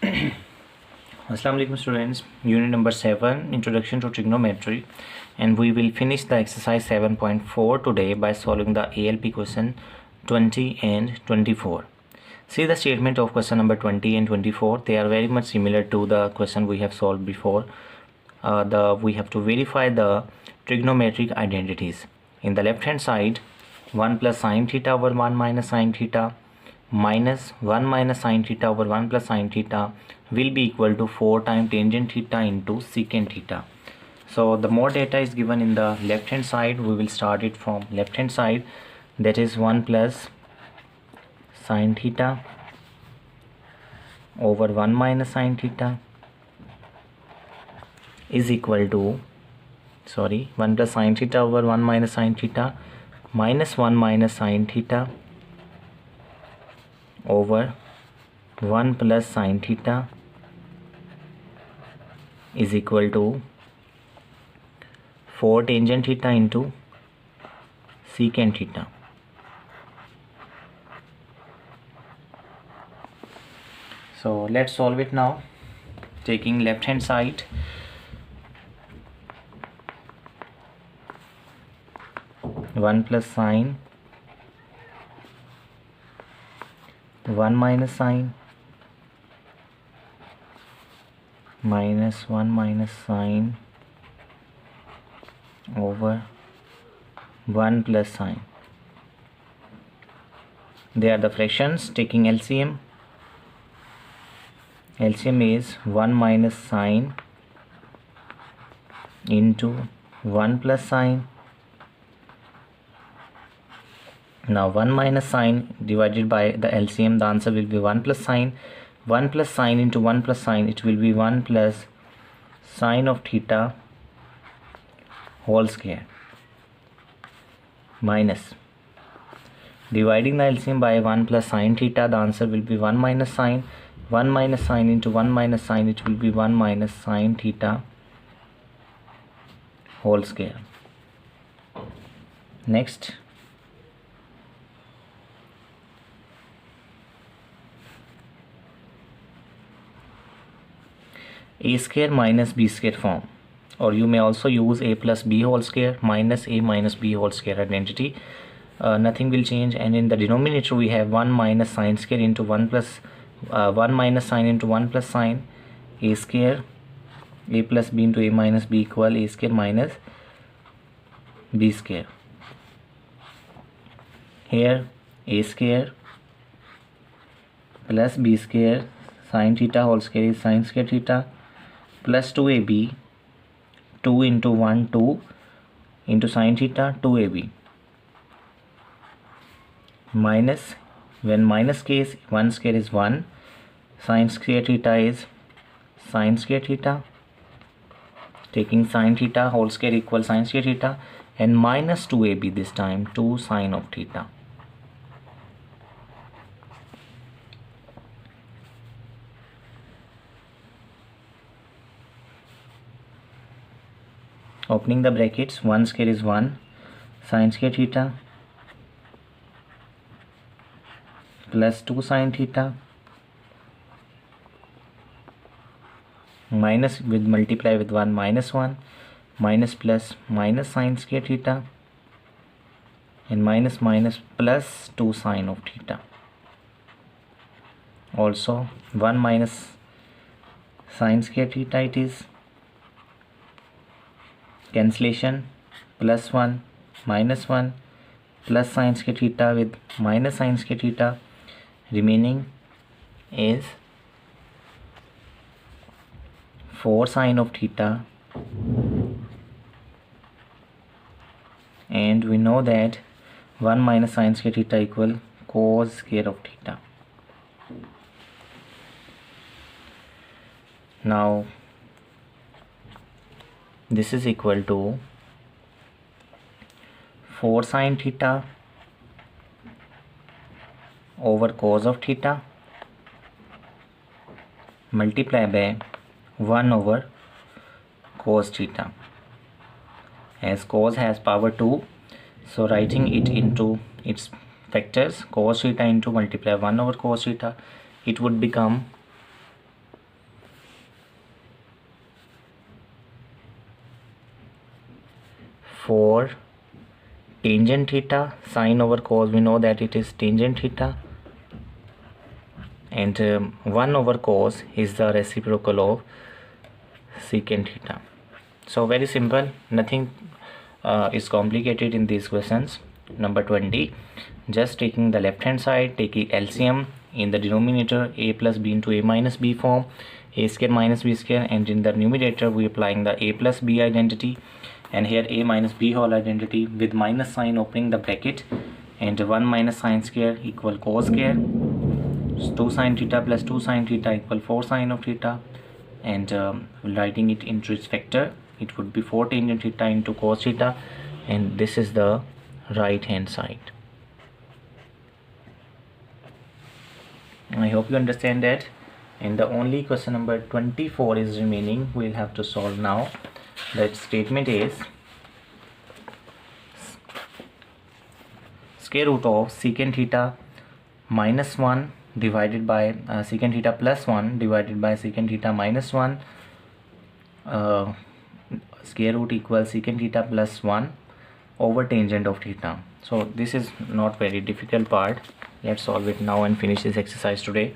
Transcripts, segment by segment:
Assalamu alaikum students, unit number 7, introduction to trigonometry, and we will finish the exercise 7.4 today by solving the ALP question 20 and 24. See the statement of question number 20 and 24. They are very much similar to the question we have solved before. We have to verify the trigonometric identities. In the left hand side, 1 plus sine theta over 1 minus sine theta minus 1 minus sine theta over 1 plus sine theta will be equal to 4 times tangent theta into secant theta. So the more data is given in the left hand side, we will start it from left hand side, that is 1 plus sine theta over 1 minus sine theta is equal to 1 plus sine theta over 1 minus sine theta minus 1 minus sine theta over 1 plus sine theta is equal to 4 tangent theta into secant theta. So let's solve it now, taking left hand side. One plus sine, 1 minus sine, minus 1 minus sine over 1 plus sine. They are the fractions. Taking LCM. LCM is 1 minus sine into 1 plus sine. Now 1 minus sine divided by the LCM, the answer will be 1 plus sine. 1 plus sine into 1 plus sine, it will be 1 plus sine of theta whole square, minus, dividing the LCM by 1 plus sine theta, the answer will be 1 minus sine. 1 minus sine into 1 minus sine, it will be 1 minus sine theta whole square. Next, a square minus b square form, or you may also use a plus b whole square minus a minus b whole square identity. Nothing will change, and in the denominator we have 1 minus sine square into 1 plus 1 minus sine into 1 plus sine. A square, a plus b into a minus b equal a square minus b square. Here a square plus b square sine theta whole square is sine square theta plus 2ab, 2 into 1 2 into sine theta 2ab, minus, when minus case 1 square is 1, sine square theta is sine square theta, taking sine theta whole square equal sine square theta, and minus 2ab this time, 2 sine of theta. Opening the brackets, 1 square is 1 sine square theta plus 2 sine theta, minus with multiply with 1 minus 1, minus plus minus sine square theta, and minus minus plus 2 sine of theta. Also 1 minus sine square theta it is, cancellation, plus 1 minus 1 plus sine square theta with minus sine square theta, remaining is 4 sine of theta, and we know that 1 minus sine square theta equal cos square of theta. Now this is equal to 4 sine theta over cos of theta multiply by 1 over cos theta. As cos has power 2, so writing it into its factors, cos theta into multiply 1 over cos theta, it would become for tangent theta. Sine over cos, we know that it is tangent theta, and 1 over cos is the reciprocal of secant theta. So very simple, nothing is complicated in these questions. Number 20, just taking the left hand side, taking LCM in the denominator, a plus b into a minus b form, a square minus b square, and in the numerator we applying the a plus b identity, and here a minus b whole identity with minus sign opening the bracket, and 1 minus sine square equal cos square. So 2 sine theta plus 2 sine theta equal 4 sine of theta, and writing it into its factor, it would be 4 tangent theta into cos theta, and this is the right hand side. I hope you understand that. And the only question number 24 is remaining, we'll have to solve now. That statement is square root of secant theta minus 1 divided by secant theta plus 1 divided by secant theta minus 1, square root equals secant theta plus 1 over tangent of theta. So this is not very difficult part. Let's solve it now and finish this exercise today.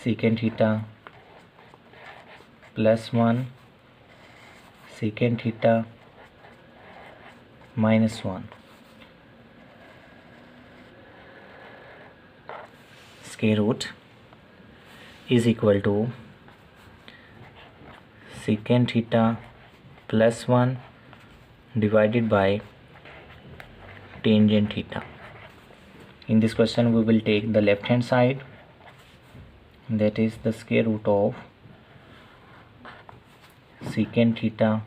Secant theta plus 1 secant theta minus 1 square root is equal to secant theta plus 1 divided by tangent theta. In this question we will take the left hand side, that is the square root of secant theta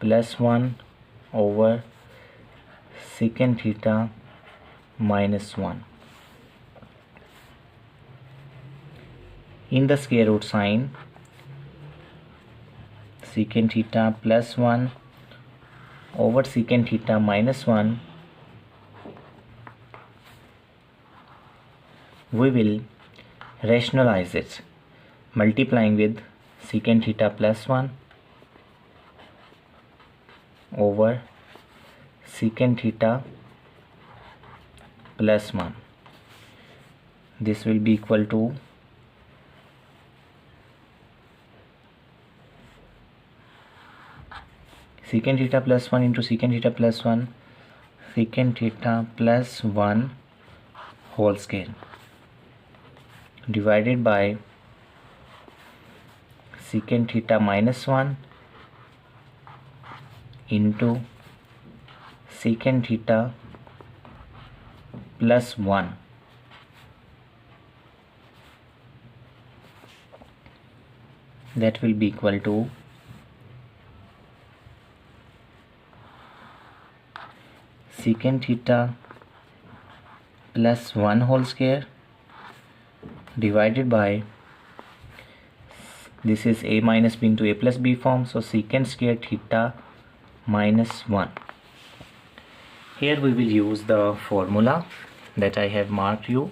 plus 1 over secant theta minus 1. In the square root sign, secant theta plus 1 over secant theta minus 1, we will rationalize it, multiplying with secant theta plus 1 over secant theta plus 1. This will be equal to secant theta plus 1 into secant theta plus 1, secant theta plus 1 whole square divided by secant theta minus 1 into secant theta plus 1. That will be equal to secant theta plus 1 whole square divided by, this is a minus b into a plus b form, so secant square theta minus 1. Here we will use the formula that I have marked you.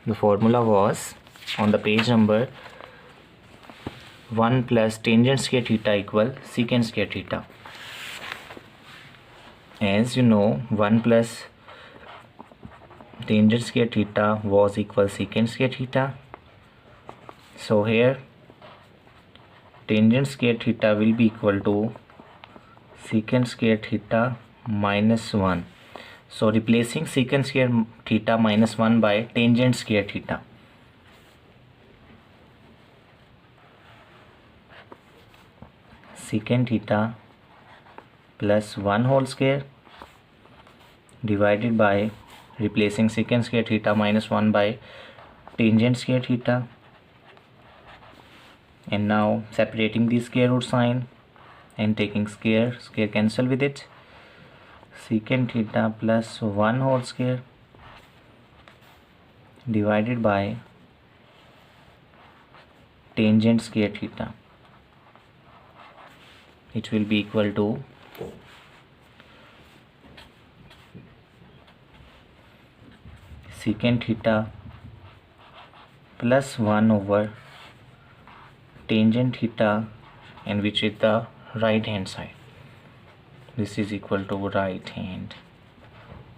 The formula was on the page number 1 plus tangent square theta equal secant square theta. As you know, 1 plus tangent square theta was equal secant square theta. So here tangent square theta will be equal to secant square theta minus 1. So replacing secant square theta minus 1 by tangent square theta. Secant theta plus 1 whole square divided by, replacing secant square theta minus 1 by tangent square theta, and now separating the square root sign and taking square cancel with it, secant theta plus 1 whole square divided by tangent square theta. It will be equal to secant theta plus 1 over tangent theta, and which is the right hand side. This is equal to right hand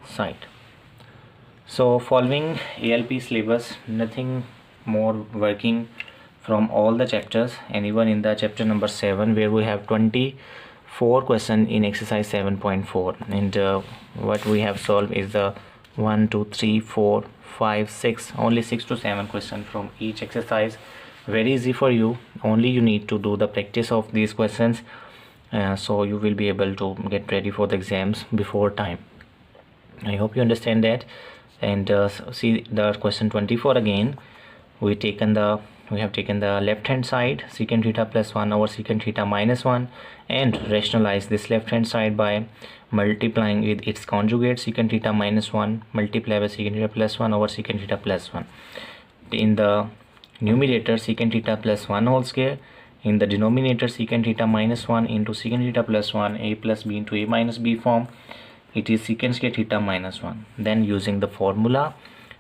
side. So following ALP syllabus, nothing more working from all the chapters, and even in the chapter number 7 where we have 24 question in exercise 7.4, and what we have solved is the 1 2 3 4 5 6, only 6 to 7 questions from each exercise. Very easy for you, only you need to do the practice of these questions, so you will be able to get ready for the exams before time. I hope you understand that. And see the question 24 again. We have taken the left hand side, secant theta plus 1 over secant theta minus 1, and rationalize this left hand side by multiplying with its conjugate, secant theta minus 1 multiplied by secant theta plus 1 over secant theta plus 1. In the numerator, secant theta plus 1 whole square. In the denominator, secant theta minus 1 into secant theta plus 1, a plus b into a minus b form. It is secant square theta minus 1. Then using the formula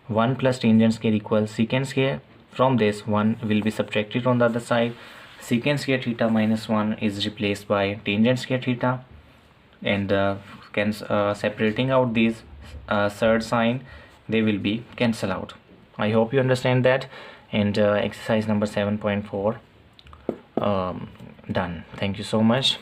1 plus tangent square equals secant square. From this, 1 will be subtracted on the other side. Secant square theta minus 1 is replaced by tangent square theta, and separating out these third sign, they will be cancel out. I hope you understand that. And exercise number 7.4 done. Thank you so much.